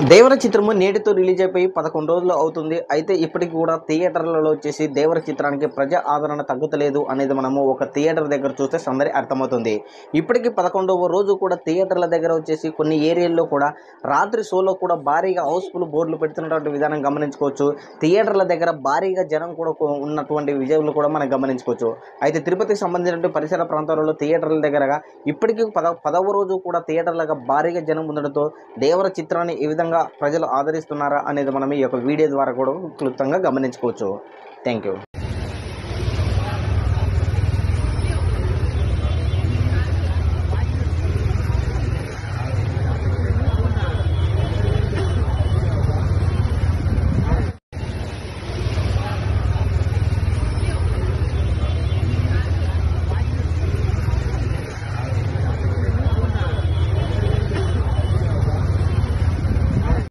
దేవర చిత్రము నేటితో రిలీజ్ అయిపోయి 11 రోజులు అవుతుంది. అయితే ఇప్పటికి కూడా థియేటర్లలో వచ్చేసి దేవర చిత్రానికి ప్రజా ఆదరణ తగ్గుతలేదు అనేది మనము ఒక థియేటర్ దగ్గర చూస్తే సందడి అర్థమవుతుంది. ఇప్పటికి 11వ రోజు కూడా థియేటర్ల దగ్గర వచ్చేసి కొన్ని ఏరియాల్లో కూడా రాత్రి షోలో కూడా భారీగా హౌస్ఫుల్ బోర్డులు పెడుతున్నటువంటి విధానం గమనించుకోవచ్చు. థియేటర్ల దగ్గర భారీగా జనం కూడా ఉన్నటువంటి విజయాలు కూడా మనం గమనించుకోవచ్చు. అయితే తిరుపతికి సంబంధించినటువంటి పరిసర ప్రాంతాలలో థియేటర్ల దగ్గరగా ఇప్పటికీ 10వ రోజు కూడా థియేటర్లుగా భారీగా జనం ఉండడంతో దేవర చిత్రాన్ని ఈ విధంగా ప్రజలు ఆదరిస్తున్నారా అనేది మనం ఈ యొక్క వీడియో ద్వారా కూడా క్లుప్తంగా గమనించుకోవచ్చు. Thank you.